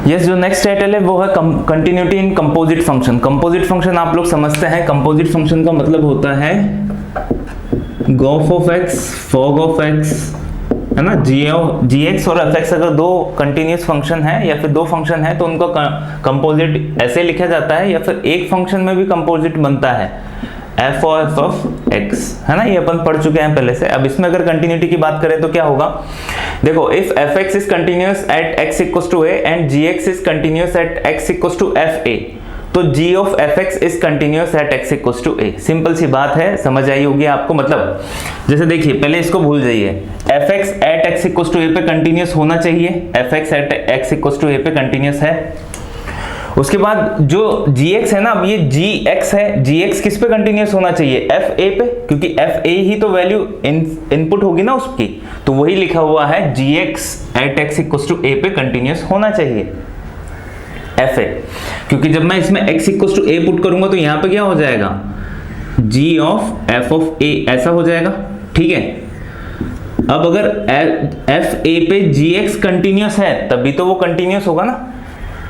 Yes, जो next title है वो है continuity in composite function. Composite function आप लोग समझते हैं, कंपोजिट फंक्शन का मतलब होता है Gauff of x, fog of x, है ना, जी एक्स और एफ एक्स अगर दो कंटिन्यूस फंक्शन है या फिर दो फंक्शन है तो उनका कंपोजिट ऐसे लिखा जाता है, या फिर एक फंक्शन में भी कंपोजिट बनता है एफ ऑफ एक्स, है ना, ये अपन पढ़ चुके हैं पहले से। अब इसमें अगर कंटिन्यूटी की बात करें तो क्या होगा, देखो if f x is continuous at x equals to a and g x is continuous at x equals to f a, तो g of f x is continuous at x equals to a. Simple सी बात है, समझ आई होगी आपको। मतलब जैसे देखिए, पहले इसको भूल जाइए, f x at x equals to a पे कंटिन्यूस होना चाहिए, f x at x equals to a पे कंटिन्यूस है। उसके बाद जो gx है ना, अब ये gx है, gx किस पे कंटिन्यूस होना चाहिए, fa पे, क्योंकि fa ही तो वैल्यू इनपुट होगी ना उसकी, तो वही लिखा हुआ है gx at x equals to a पे कंटिन्यूस होना चाहिए fa, क्योंकि जब मैं इसमें x equals to a put करूंगा तो यहाँ पे क्या हो जाएगा, g of f of a ऐसा हो जाएगा, ठीक है। अब अगर fa पे gx कंटिन्यूस है तभी तो वो कंटिन्यूस होगा ना।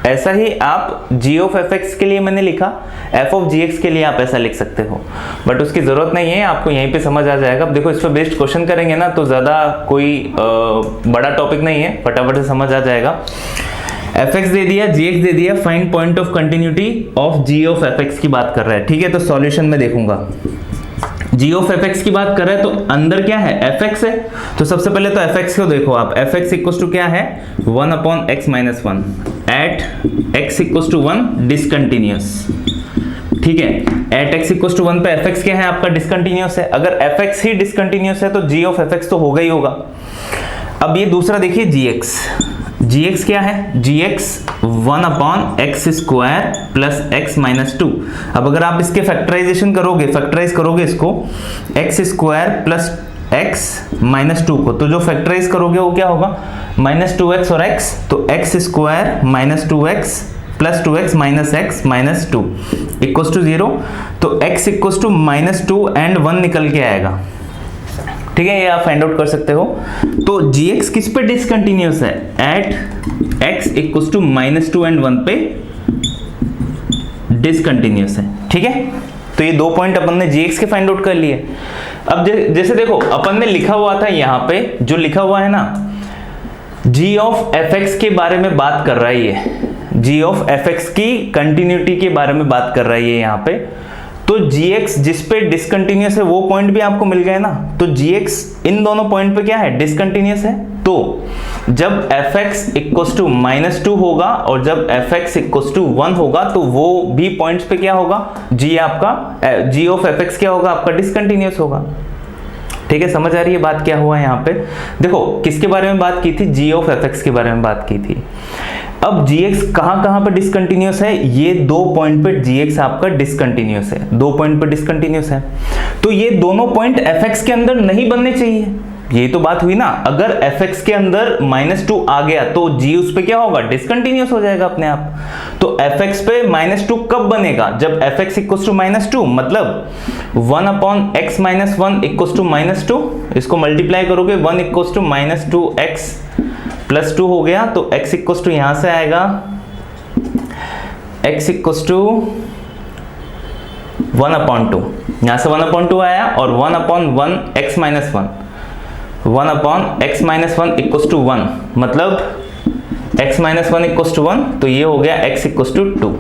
ऐसा ही आप g ऑफ एफ एक्स के लिए मैंने लिखा, f ऑफ जी एक्स के लिए आप ऐसा लिख सकते हो, बट उसकी जरूरत नहीं है, आपको यहीं पे समझ आ जाएगा। अब देखो, इस पर बेस्ड क्वेश्चन करेंगे ना तो ज़्यादा कोई बड़ा टॉपिक नहीं है, फटाफट से समझ आ जाएगा। एफ एक्स दे दिया, जी एक्स दे दिया, find point of continuity of g of f x की बात कर रहा है, ठीक है। तो सॉल्यूशन में देखूंगा, g ऑफ एफ एक्स की बात कर रहे हैं तो अंदर क्या है, एफ एक्स है, तो सबसे पहले तो एफ एक्स को देखो आप, एफ एक्स इक्वल्स टू क्या है, 1 upon x minus 1 at x equals to 1 discontinuous, ठीक है। एट एक्स इक्वल्स टू 1 पे एफ एक्स क्या है आपका, डिसकंटिन्यूस है। अगर एफ एक्स ही डिसकंटिन्यूस है तो g ऑफ एफ एक्स तो होगा ही होगा। अब ये दूसरा देखिए, जी एक्स क्या है, g x 1 upon x square plus x minus 2। अब अगर आप इसके फैक्टराइजेशन करोगे, फैक्टराइज करोगे इसको x square plus x minus 2 को, तो जो फैक्टराइज करोगे वो क्या होगा, माइनस 2x और x, तो x square minus 2x plus 2x minus x minus 2 equals to 0, तो x equals to minus 2 and 1 निकल के आएगा, ठीक है। ये आप फाइंड आउट कर सकते हो। तो gx किस पे डिसकंटिन्यूस है, at x equals to minus 2 and 1 पे डिसकंटिन्यूस है, ठीक है। तो ये दो पॉइंट अपन ने gx के फाइंड आउट कर लिए। अब जैसे देखो, अपन ने लिखा हुआ था यहाँ पे, जो लिखा हुआ है ना, g ऑफ एफ एक्स के बारे में बात कर रहा है, ये g ऑफ एफ एक्स की कंटिन्यूटी के बारे में बात कर रहा है ये यहाँ पे। तो gx जिस पे डिसकंटिन्यूस है वो पॉइंट भी आपको मिल गए ना, तो gx इन दोनों पॉइंट पे क्या है, डिसकंटिन्यूस है। तो जब fx इक्वल्स टू माइनस 2 होगा और जब fx इक्वल्स टू 1 होगा तो वो भी पॉइंट्स पे क्या होगा, g आपका g ऑफ fx क्या होगा आपका, डिसकंटिन्यूस होगा, ठीक है। समझ आ रही है बात क्या हुआ यहाँ पे। देखो किसके बारे में बात की थी, g ऑफ fx के बारे में बात की थी। अब gx कहां पे डिसकंटिन्यूस है, ये दो पॉइंट पे gx आपका डिसकंटिन्यूस है, दो पॉइंट पे डिसकंटिन्यूस है, तो ये दोनों पॉइंट fx के अंदर नहीं बनने चाहिए। ये तो बात हुई ना, अगर fx के अंदर -2 आ गया तो g उस पे क्या होगा, डिसकंटिन्यूस हो जाएगा अपने आप। तो fx पे -2 कब बनेगा, जब fx इक्वल्स टू -2, मतलब 1 upon x minus 1 equals to -2, इसको मल्टीप्लाई करोगे 1 इक्वल्स टू -2x प्लस 2 हो गया, तो x इक्वल्स टू यहां से आएगा x इक्वल्स टू 1 अपॉन 2, यहां से 1 अपॉन 2 आया, और 1 upon 1 x minus 1 upon x minus 1 equals to 1, मतलब x माइनस 1 इक्वल्स टू 1, तो ये हो गया x इक्वल्स टू 2।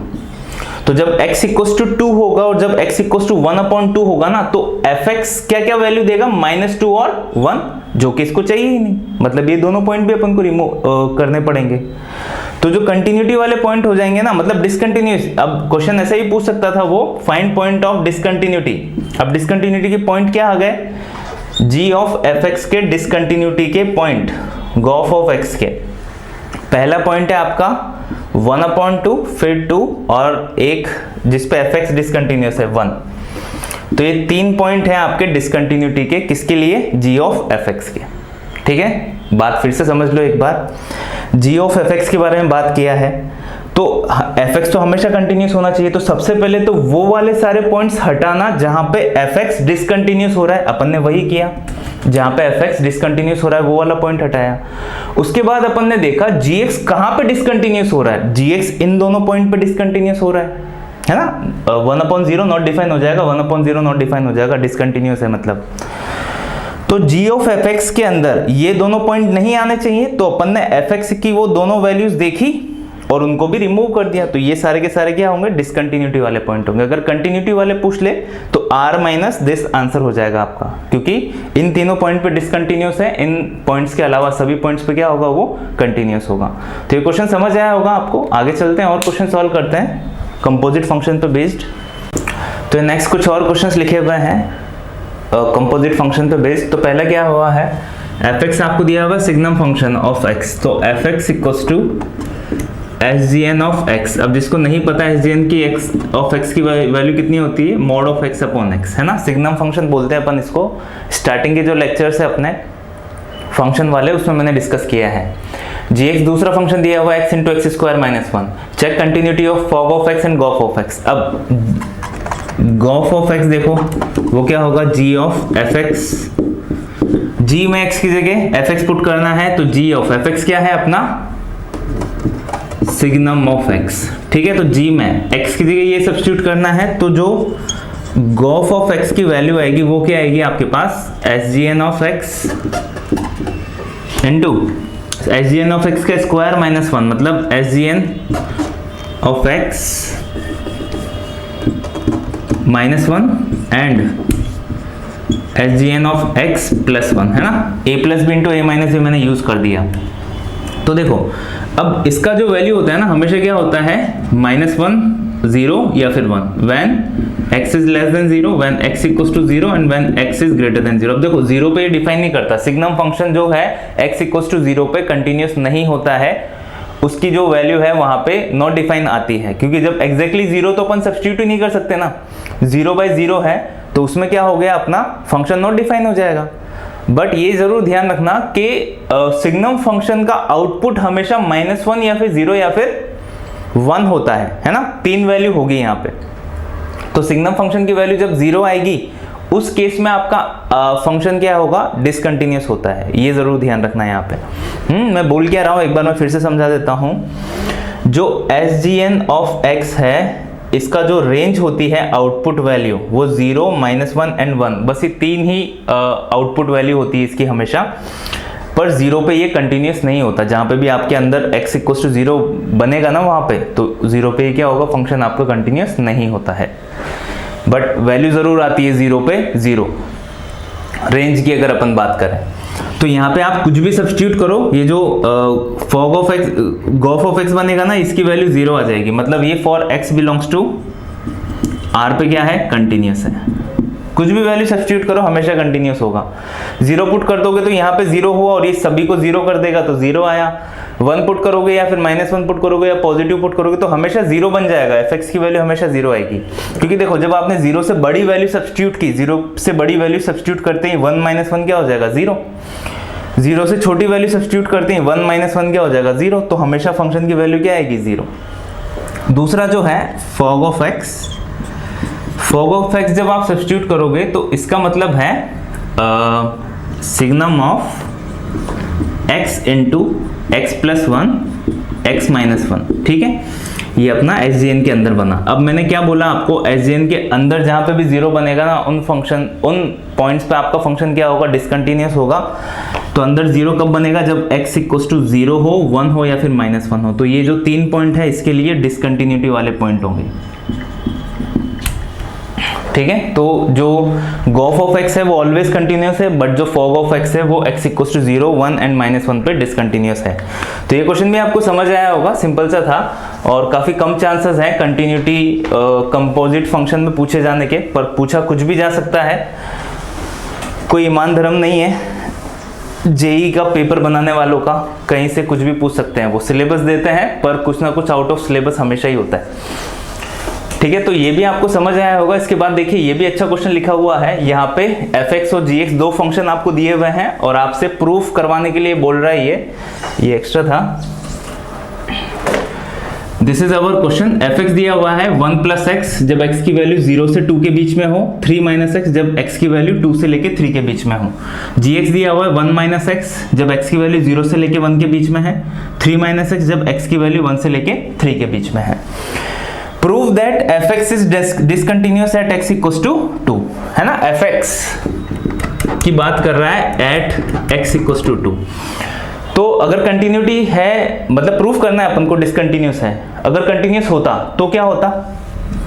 तो जब x इक्वल्स टू 2 होगा और जब x इक्वल्स टू 1 अपॉन 2 होगा ना, तो fx क्या क्या वैल्यू देगा, -2 और 1, जो कि इसको चाहिए ही नहीं, मतलब ये दोनों पॉइंट भी अपन को रिमूव करने पड़ेंगे। तो जो कंटिन्यूटी वाले पॉइंट हो जाएंगे ना, मतलब डिसकंटिन्यूस, अब क्वेश्चन ऐसा ही पूछ सकता था वो, फाइंड पॉइंट ऑफ डिसकंटिन्यूटी। अब डिसकंटिन्यूटी के पॉइंट क्या आ गए, g ऑफ एफ एक्स के डिसकंटिन्यूटी के पॉइंट, गॉफ ऑफ x के, पहला पॉइंट है आपका 1 अपॉन 2, फिर 2 और एक जिस पे एफ एक्स डिसकंटिन्यूस है 1, तो ये 3 पॉइंट है आपके डिसकंटिन्यूटी के, किसके लिए, g ऑफ एफ एक्स के, ठीक है। बात फिर से समझ लो एक बार, g ऑफ एफ एक्स के बारे में बात किया है, तो एफ एक्स तो हमेशा कंटिन्यूस होना चाहिए, तो सबसे पहले तो वो वाले सारे पॉइंट्स हटाना जहां पे एफ एक्स डिसकंटिन्यूस हो रहा है, अपन ने वही किया। जहाँ पे fx डिसकंटिन्यूस हो रहा है वो वाला पॉइंट हटाया। उसके बाद अपन ने देखा gx कहाँ पे डिसकंटिन्यूस हो रहा है, gx इन दोनों पॉइंट पे डिसकंटिन्यूस हो रहा है ना। 1/0 नॉट डिफाइन हो जाएगा, 1/0 नॉट डिफाइन हो जाएगा, डिसकंटिन्यूस है मतलब। तो g ऑफ fx के अंदर ये दोनों पॉइंट नहीं आने चाहिए, तो अपन ने fx की वो दोनों वैल्यूज देखी और उनको भी रिमूव कर दिया, तो ये सारे के सारे क्या होंगे, डिसकंटिन्यूटी वाले पॉइंट होंगे। अगर कंटिन्यूटी वाले पूछ ले तो r माइनस दिस आंसर हो जाएगा आपका, क्योंकि इन तीनों पॉइंट पे डिसकंटिन्यूस है, इन पॉइंट्स के अलावा सभी पॉइंट्स पे क्या होगा, वो कंटिन्यूस होगा। तो ये क्वेश्चन समझ आया होगा आपको। आगे चलते हैं और क्वेश्चन सॉल्व करते हैं कंपोजिट फंक्शन पे बेस्ड। तो नेक्स्ट कुछ और क्वेश्चन लिखे हुए हैं कंपोजिट फंक्शन पे बेस्ड। तो पहला क्या हुआ है, fx आपको दिया हुआ सिग्नम फंक्शन ऑफ x, तो fx equals to SGN of x। अब जिसको नहीं पता SGN की x ऑफ x की वैल्यू कितनी होती है, mod of x upon x, है ना। सिग्नम फंक्शन बोलते हैं अपन इसको। स्टार्टिंग के जो लेक्चर्स है अपने फंक्शन वाले उसमें मैंने डिस्कस किया है। gx दूसरा फंक्शन दिया हुआ x into x square minus 1। Check continuity of fog of x and gof of x। अब गॉफ ऑफ x देखो वो क्या होगा, g ऑफ fx, g में x की जगह fx पुट करना है, तो g ऑफ fx क्या है अपना सिग्नम ऑफ x, ठीक है। तो g में x की जगह ये सब्स्टिट्यूट करना है, तो जो गॉफ ऑफ x की वैल्यू आएगी वो क्या आएगी आपके पास, SGN of x into SGN of x का स्क्वायर माइनस 1, मतलब SGN of x minus 1 and SGN of x plus 1, है ना। a plus B into a minus B मैंने यूज कर दिया। तो देखो अब इसका जो वैल्यू होता है ना, हमेशा क्या होता है, -1 0 या फिर 1 when x is less than 0, when x equals to 0 and when x is greater than 0। अब देखो 0 पे ये डिफाइन नहीं करता, सिग्नम फंक्शन जो है x इक्वल्स टू 0 पे कंटिन्यूस नहीं होता है, उसकी जो वैल्यू है वहां पे नॉट डिफाइन आती है, क्योंकि जब एग्जैक्टली 0 तो अपन सब्स्टिट्यूट ही नहीं कर सकते ना, 0/0 है तो उसमें क्या हो गया अपना फंक्शन नॉट डिफाइन हो जाएगा। बट ये जरूर ध्यान रखना कि सिग्नम फंक्शन का आउटपुट हमेशा -1 या फिर 0 या फिर 1 होता है ना। 3 वैल्यू होगी यहाँ पे। तो सिग्नम फंक्शन की वैल्यू जब 0 आएगी उस केस में आपका फंक्शन क्या होगा, डिसकंटिन्यूस होता है। ये जरूर ध्यान रखना है यहाँ पे। मैं बोल क्या रहा हूँ एक बार मैं फिर से समझा देता हूँ। जो SGN ऑफ x है इसका जो रेंज होती है आउटपुट वैल्यू वो 0, -1 एंड 1, बस ये 3 ही आउटपुट वैल्यू होती है इसकी हमेशा। पर 0 पे ये कंटिन्यूस नहीं होता, जहाँ पे भी आपके अंदर x इक्वल्स टू 0 बनेगा ना वहाँ पे, तो 0 पे क्या होगा, फंक्शन आपका कंटिन्यूस नहीं होता है। बट वैल्यू जरूर आती है 0 पे 0 रेंज की अगर अपन बात करें। तो यहाँ पे आप कुछ भी सब्स्टिट्यूट करो, ये जो fog of x Gauff of x बनेगा ना, इसकी वैल्यू 0 आ जाएगी, मतलब ये for x belongs to r पे क्या है, कंटिन्यूस है। कुछ भी वैल्यू सब्स्टिट्यूट करो हमेशा कंटिन्यूस होगा। 0 पुट कर दोगे तो यहाँ पे 0 हुआ और ये सभी को 0 कर देगा तो 0 आया। 1 पुट करोगे या फिर -1 पुट करोगे या पॉजिटिव पुट करोगे तो हमेशा 0 बन जाएगा, fx की वैल्यू हमेशा 0 आएगी। क्योंकि देखो जब आपने 0 से बड़ी वैल्यू सब्स्टिट्यूट की, 0 से बड़ी वैल्यू सब्स्टिट्यूट करते ही 1 - 1 क्या हो जाएगा, 0। 0 से छोटी वैल्यू सब्स्टिट्यूट करते हैं 1 - 1 क्या हो जाएगा, 0। तो हमेशा फंक्शन की वैल्यू क्या आएगी, 0। दूसरा जो है fog of x, fog of x जब आप सब्स्टिट्यूट करोगे तो इसका मतलब है signum of x into x plus 1 x minus 1, ठीक है। ये अपना SGN के अंदर बना। अब मैंने क्या बोला आपको, SGN के अंदर जहां पे भी 0 बनेगा ना, उन पॉइंट्स पे आपका फंक्शन क्या होगा, डिसकंटिन्यूस होगा। तो अंदर 0 कब बनेगा, जब x इक्वल्स टू 0 हो, 1 हो या फिर -1 हो। तो ये जो 3 पॉइंट है इसके लिए डिसकंटिन्यूटी वाले पॉइंट होंगे, ठीक है। तो जो गॉफ ऑफ x है वो ऑलवेज कंटिन्यूस है, बट जो फॉग ऑफ x है वो x इक्वल्स टू 0, 1 एंड -1 पे डिसकंटिन्यूस है। तो ये क्वेश्चन भी आपको समझ आया होगा, सिंपल सा था और काफी कम चांसेस है कंटिन्यूटी कंपोजिट फंक्शन में पूछे जाने के, पर पूछा कुछ भी जा सकता है, कोई ईमान धर्म नहीं है। जेई का पेपर बनाने वालों का कहीं से कुछ भी पूछ सकते हैं, वो सिलेबस देते हैं पर कुछ ना कुछ आउट ऑफ सिलेबस हमेशा ही होता है, ठीक है। तो ये भी आपको समझ आया होगा। इसके बाद देखिए ये भी अच्छा क्वेश्चन लिखा हुआ है, यहाँ पे fx और gx दो फंक्शन आपको दिए हुए हैं और आपसे प्रूफ करवाने के लिए बोल रहा है, ये एक्स्ट्रा था। This is our question. F x दिया हुआ है 1 प्लस एक्स जब एक्स की वैल्यू 0 से 2 के बीच में हो, 3 माइनस एक्स जब एक्स की वैल्यू 2 से लेके 3 के बीच में हो। जी एक्स दिया हुआ है 1 माइनस एक्स जब एक्स की वैल्यू 0 से लेके 1 के बीच में है, 3 माइनस एक्स जब एक्स की वैल्यू 1 से लेके 3 के बीच में है। Prove that f x is discontinuous at x equals to 2, है ना। एफ एक्स की बात कर रहा है एट एक्स इक्वल्स टू 2। तो अगर कंटिन्यूटी है, मतलब प्रूफ करना है अपन को डिसकंटिन्यूअस है। अगर कंटिन्यूअस होता तो क्या होता,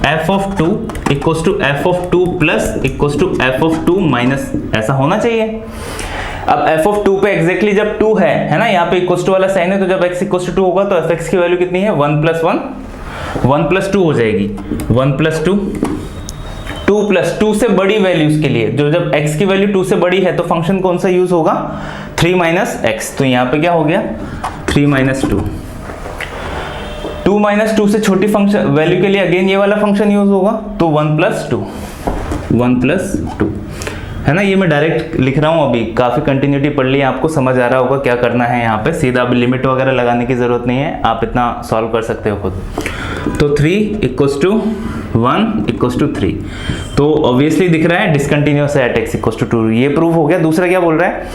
f of 2 equals to f of 2 plus equals to f of 2 minus, ऐसा होना चाहिए। अब एफ ऑफ 2 पे एग्जैक्टली जब 2 है ना, यहाँ पे इक्वल्स टू वाला साइन है, तो जब x इक्वल्स टू 2 होगा तो एफ एक्स की वैल्यू कितनी है, 1 प्लस 1 प्लस 2 हो जाएगी। 1 प्लस 2 प्लस 2 से बड़ी वैल्यूज के लिए, जो जब x की वैल्यू 2 से बड़ी है तो फंक्शन कौन सा यूज होगा, 3 माइनस एक्स। तो यहाँ पे क्या हो गया, 3 माइनस 2 माइनस 2 से छोटी फंक्शन वैल्यू के लिए अगेन ये वाला फंक्शन यूज होगा, तो 1 प्लस 2 है ना। ये मैं डायरेक्ट लिख रहा हूँ, अभी काफी कंटिन्यूटी पढ़ ली, आपको समझ आ रहा होगा क्या करना है यहाँ पे। सीधा अभी लिमिट वगैरह लगाने की जरूरत नहीं है, आप इतना सॉल्व कर सकते हो खुद। तो 3 इक्वल्स टू 1 इक्वल्स टू 3, तो ऑब्वियसली दिख रहा है डिसकंटिन्यूअस है एट एक्स इक्वल्स टू 2, ये प्रूव हो गया। दूसरा क्या बोल रहा है,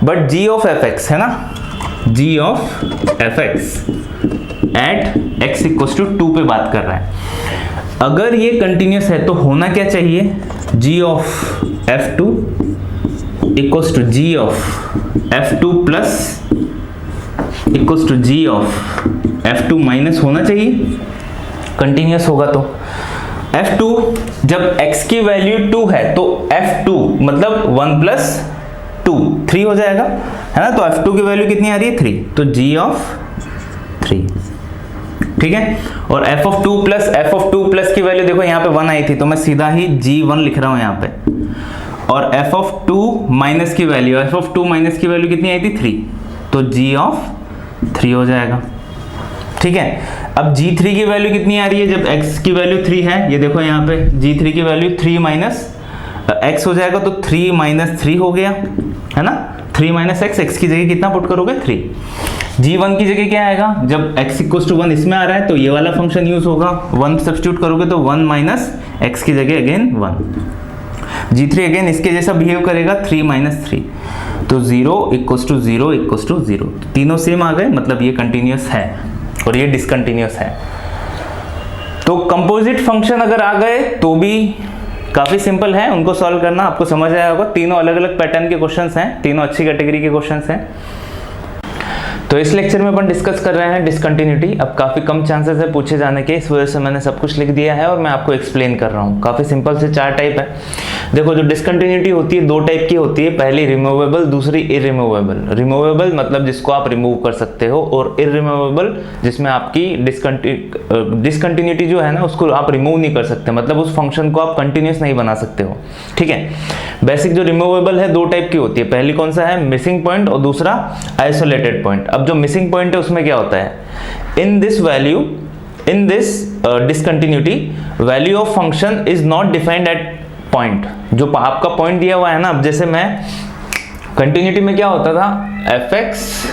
but g of f x, है ना, g of f x at x equals to 2 पे बात कर रहा है। अगर ये कंटिन्यूअस है तो होना क्या चाहिए, g of f2 equals to g of f2 plus equals to g of f2 minus होना चाहिए, कंटिन्यूअस होगा तो। f2 जब x की वैल्यू 2 है तो f2 मतलब 1 प्लस 2 3 हो जाएगा, है ना। तो f2 की वैल्यू कितनी आ रही है, 3, तो g ऑफ 3, ठीक है। और f ऑफ 2 प्लस की वैल्यू देखो यहाँ पे 1 आई थी, तो मैं सीधा ही g1 लिख रहा हूँ यहाँ पे। और f ऑफ 2 माइनस की वैल्यू कितनी आई थी, 3, तो g ऑफ 3 हो जाएगा, ठीक है। अब g3 की वैल्यू कितनी आ रही है, जब x की वैल्यू 3 है, ये देखो यहाँ पे g3 की वैल्यू 3 माइनस x हो जाएगा, तो 3 माइनस 3 हो गया, है ना। 3 माइनस x की जगह कितना पुट करोगे, 3। g1 की जगह क्या आएगा, जब x इक्वल्स टू 1 इसमें आ रहा है तो ये वाला फंक्शन यूज होगा, 1 सब्स्टिट्यूट करोगे तो 1 माइनस x की जगह अगेन 1। g3 अगेन इसके जैसा बिहेव करेगा, 3 माइनस 3, तो 0 इक्वल्स टू 0 इक्वल्स टू 0, तीनों सेम आ गए, मतलब ये कंटिन्यूअस है और ये डिसकंटिन्यूअस है। तो कंपोजिट फंक्शन अगर आ गए तो भी काफी सिंपल है, उनको सॉल्व करना आपको समझ आया होगा। तीनों अलग अलग पैटर्न के क्वेश्चंस हैं, तीनों अच्छी कैटेगरी के क्वेश्चंस हैं। तो इस लेक्चर में अपन डिस्कस कर रहे हैं डिसकंटिन्यूटी। अब काफी कम चांसेस है पूछे जाने के, इस वजह से मैंने सब कुछ लिख दिया है और मैं आपको एक्सप्लेन कर रहा हूँ। काफी सिंपल से 4 टाइप है। देखो, जो डिसकंटिन्यूटी होती है 2 टाइप की होती है, पहली रिमूवेबल, दूसरी इररिमूवेबल। रिमूवेबल मतलब जिसको आप रिमूव कर सकते हो, और इररिमूवेबल जिसमें आपकी डिसकंटिन्यूटी जो है ना उसको आप रिमूव नहीं कर सकते, मतलब उस फंक्शन को आप कंटिन्यूस नहीं बना सकते हो, ठीक है। बेसिक जो रिमूवेबल है 2 टाइप की होती है, पहली कौन सा है, मिसिंग पॉइंट, और दूसरा आइसोलेटेड पॉइंट। अब जो मिसिंग पॉइंट है उसमें क्या होता है, in this discontinuity value of function is not defined at point. जो आपका पॉइंट दिया हुआ है ना, अब जैसे मैं कंटिन्यूटी में क्या होता था, f x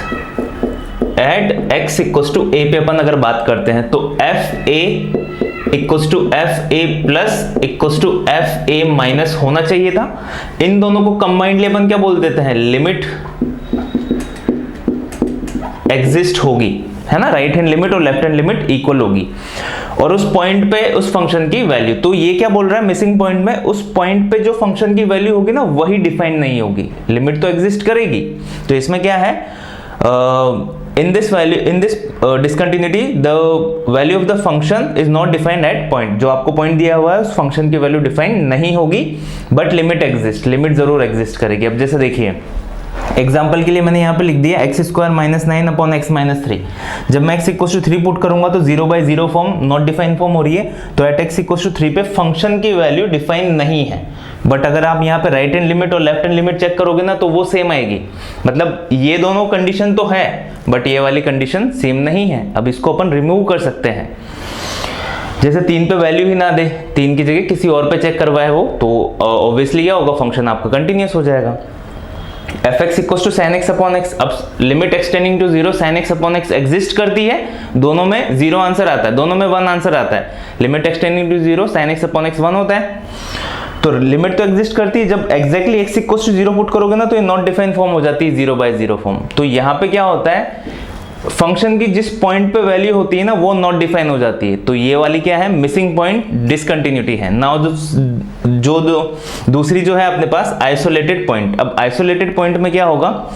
at x equals to a पे अपन अगर बात करते हैं तो f a equals to f a plus equals to f a minus होना चाहिए था। इन दोनों को कंबाइंडली अपन क्या बोल देते हैं, लिमिट एग्जिस्ट होगी, है ना। राइट हैंड लिमिट और लेफ्ट हैंड लिमिट इक्वल होगी, और उस पॉइंट पे उस फंक्शन की वैल्यू, तो ये क्या बोल रहा है, मिसिंग पॉइंट में उस पॉइंट पे जो फंक्शन की वैल्यू होगी ना वही डिफाइन नहीं होगी, लिमिट तो एग्जिस्ट करेगी। तो इसमें क्या है, in this discontinuity the value of the function is not defined at point। जो आपको पॉइंट दिया हुआ है उस फंक्शन की वैल्यू डिफाइन नहीं होगी, बट लिमिट एग्जिस्ट, लिमिट जरूर एग्जिस्ट करेगी। अब जैसे देखिए एग्जाम्पल के लिए मैंने यहाँ पे लिख दिया x square minus 9 upon x minus 3। जब मैं x इक्वल टू 3 पुट करूंगा तो 0/0 फॉर्म, नॉट डिफाइन फॉर्म हो रही है, तो एट x इक्वल टू 3 पे फंक्शन की वैल्यू डिफाइन नहीं है। बट अगर आप यहाँ पे राइट हैंड लिमिट और लेफ्ट हैंड लिमिट चेक करोगे ना तो वो सेम आएगी, मतलब ये दोनों कंडीशन तो है बट ये वाली कंडीशन सेम नहीं है। अब इसको अपन रिमूव कर सकते हैं, जैसे 3 पे वैल्यू ही ना दे, 3 की जगह किसी और पे चेक करवाए वो, तो ऑब्वियसली क्या होगा, फंक्शन आपका कंटिन्यूअस हो जाएगा। F x equal to sine x upon x. अब limit extending to zero sine x upon x exist करती है, दोनों में जीरो आंसर आता है, दोनों में वन आंसर आता है। Limit extending to zero sine x upon x one होता है, तो लिमिट तो एग्जिस्ट करती है। जब exactly x equal to zero put करोगे ना तो ये नॉट डिफाइंड फॉर्म हो जाती है, 0/0 फॉर्म। तो यहाँ पे क्या होता है, फंक्शन की जिस पॉइंट पे वैल्यू होती है ना वो नॉट डिफाइन हो जाती है, तो ये वाली क्या है, मिसिंग पॉइंट, डिसकंटिन्यूटी है। नाउ जो दूसरी जो है अपने पास आइसोलेटेड पॉइंट। अब आइसोलेटेड पॉइंट में क्या होगा,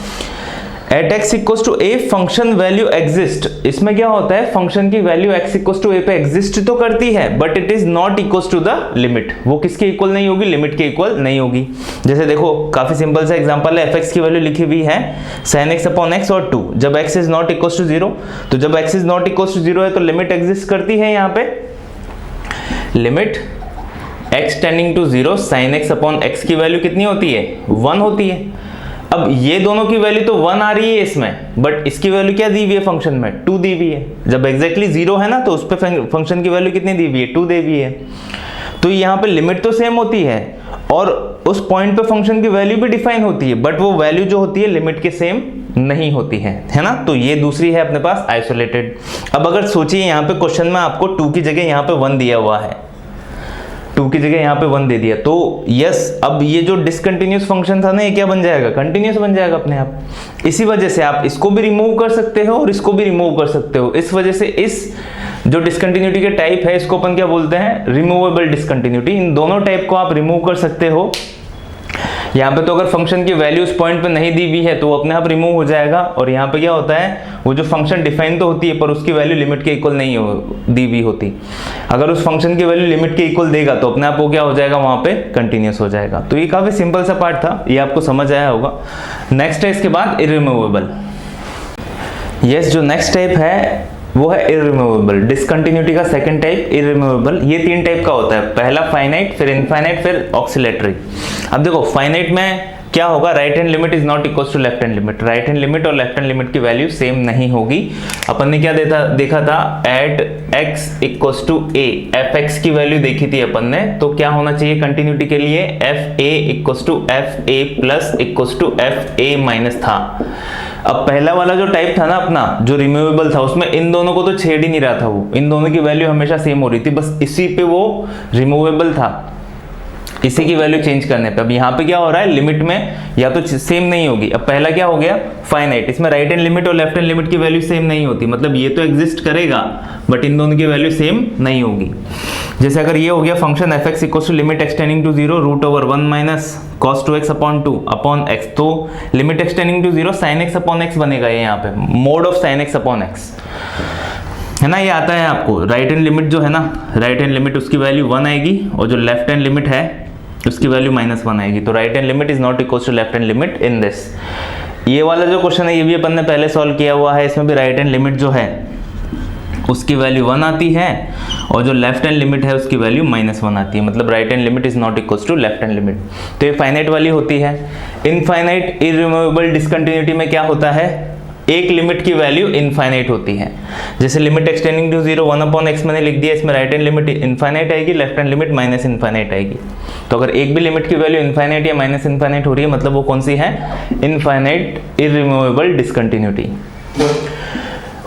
at x equal to a function value exist. इसमें क्या होता है, फंक्शन की value x equal to a पे एग्जिस्ट तो करती है but it is not equal to the limit. वो किसके इक्वल नहीं होगी, लिमिट के इक्वल नहीं होगी। जैसे देखो काफी सिंपल सा एग्जांपल है, एफ एक्स की वैल्यू लिखी हुई है sin x अपॉन एक्स और 2, जब x is not equal to zero, तो जब x is not equal to zero है तो लिमिट एग्जिस्ट करती है। यहाँ पे limit x tending to zero sin x upon x की वैल्यू कितनी होती है, 1 होती है। अब ये दोनों की वैल्यू तो 1 आ रही है इसमें, बट इसकी वैल्यू क्या दी हुई है फंक्शन में, 2 दी हुई है। जब एग्जैक्टली जीरो है ना तो उस पर फंक्शन की वैल्यू कितनी दी हुई है, 2 दी हुई है। तो यहाँ पे लिमिट तो सेम होती है और उस पॉइंट पे फंक्शन की वैल्यू भी डिफाइन होती है, बट वो वैल्यू जो होती है लिमिट के सेम नहीं होती है ना। तो ये दूसरी है अपने पास आइसोलेटेड। अब अगर सोचिए यहाँ पे क्वेश्चन में आपको 2 की जगह यहाँ पे 1 दिया हुआ है, 2 की जगह यहाँ पे 1 दे दिया, तो यस अब ये जो डिसकंटिन्यूअस फंक्शन था ना ये क्या बन जाएगा, कंटिन्यूअस बन जाएगा अपने आप। इसी वजह से आप इसको भी रिमूव कर सकते हो और इसको भी रिमूव कर सकते हो। इस वजह से इस जो डिसकंटिन्यूटी के टाइप है इसको अपन क्या बोलते हैं, रिमूवेबल डिसकंटिन्यूटी। इन दोनों टाइप को आप रिमूव कर सकते हो। यहाँ पे तो अगर फंक्शन की वैल्यू उस पॉइंट पे नहीं दी हुई है तो वो अपने आप रिमूव हो जाएगा, और यहाँ पे क्या होता है, वो जो फंक्शन डिफाइन तो होती है पर उसकी वैल्यू लिमिट के इक्वल नहीं दी हुई होती। अगर उस फंक्शन की वैल्यू लिमिट के इक्वल देगा तो अपने आप वो क्या हो जाएगा, वहां पे कंटिन्यूअस हो जाएगा। तो ये काफी सिंपल सा पार्ट था, ये आपको समझ आया होगा। नेक्स्ट है इसके बाद इररिमूवेबल। यस, जो नेक्स्ट टाइप है वो है इररिमूवेबल। डिसकंटिन्यूटी का सेकंड टाइप इररिमूवेबल। ये 3 टाइप का होता है, पहला फाइनाइट, फिर इनफाइनाइट, फिर ऑक्सिलेटरी। अब देखो फाइनाइट में क्या होगा, right hand limit is not equal to left hand limit. Right hand limit और लेफ्ट हैंड लिमिट की वैल्यू सेम नहीं होगी। अपन ने क्या देखा था, at x equal to a, f x की वैल्यू देखी थी अपन ने, तो क्या होना चाहिए कंटिन्यूटी के लिए, f a equal to f a plus equal to f a minus था। अब पहला वाला जो टाइप था ना अपना जो रिमूवेबल था, उसमें इन दोनों को तो छेड़ ही नहीं रहा था, वो इन दोनों की वैल्यू हमेशा सेम हो रही थी, बस इसी पे वो रिमूवेबल था, इसी की वैल्यू चेंज करने पे। अब यहाँ पे क्या हो रहा है, लिमिट में या तो सेम नहीं होगी। अब पहला क्या हो गया, फाइनाइट, इसमें राइट हैंड लिमिट और लेफ्ट हैंड लिमिट की वैल्यू सेम नहीं होती, मतलब ये तो एग्जिस्ट करेगा बट इन दोनों की वैल्यू सेम नहीं होगी। जैसे अगर ये हो गया function f x equal to limit extending to zero root over 1 minus cos 2x upon 2 upon x, तो limit extending to zero sine x upon x बनेगा ये यहाँ पे, mod of sine x upon x है ना। ये आता है आपको राइट हैंड लिमिट जो है ना, राइट हैंड लिमिट उसकी वैल्यू 1 आएगी और जो लेफ्ट हैंड लिमिट है उसकी वैल्यू -1 आएगी। तो right hand limit is not equal to left hand limit in this. ये वाला जो क्वेश्चन है ये भी अपन ने पहले सॉल्व किया हुआ है, इसमें भी राइट हैंड लिमिट जो है उसकी वैल्यू 1 आती है और जो लेफ्ट हैंड लिमिट है उसकी वैल्यू -1 आती है, मतलब right hand limit is not equal to left hand limit. तो ये फाइनाइट वाली होती है। इनफाइनाइट इररिमूवेबल डिसकंटिन्यूटी में क्या होता है, एक लिमिट की वैल्यू इनफाइनाइट होती है। जैसे limit extending to zero 1 upon x मैंने लिख दिया, इसमें राइट हैंड लिमिट इनफाइनाइट आएगी, left hand limit minus infinite आएगी। तो अगर एक भी लिमिट की वैल्यू इनफाइनाइट या माइनस इनफाइनाइट हो रही है मतलब वो कौन सी है, infinite irremovable discontinuity.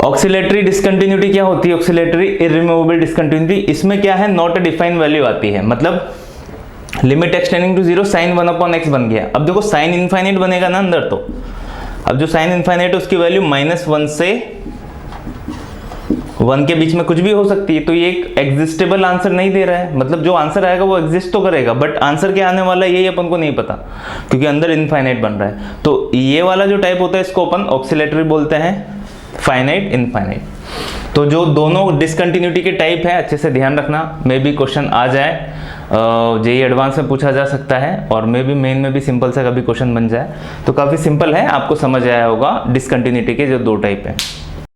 Oscillatory discontinuity क्या होती है, ऑक्सिलेटरी इररिमूवेबल डिसकंटिन्यूटी, इसमें क्या है, नॉट अ डिफाइंड वैल्यू आती है, मतलब limit extending to zero sine 1 upon x बन गया। अब देखो साइन इनफाइनाइट बनेगा ना अंदर, तो अब जो साइन इनफाइनाइट है उसकी वैल्यू -1 से 1 के बीच में कुछ भी हो सकती है। तो ये एक एग्जिस्टेबल आंसर नहीं दे रहा है, मतलब जो आंसर आएगा वो एग्जिस्ट तो करेगा बट आंसर क्या आने वाला है यही अपन को नहीं पता क्योंकि अंदर इनफाइनाइट बन रहा है। तो ये वाला जो टाइप होता है इसको अपन ऑक्सिलेटरी बोलते हैं, फाइनाइट इनफाइनाइट। तो जो दोनों डिसकंटिन्यूटी के टाइप है अच्छे से ध्यान रखना, मे भी क्वेश्चन आ जाए, जेईई एडवांस में पूछा जा सकता है और मे भी मेन में भी सिंपल सा कभी क्वेश्चन बन जाए। तो काफ़ी सिंपल है, आपको समझ आया होगा डिसकंटिन्यूटी के जो 2 टाइप है।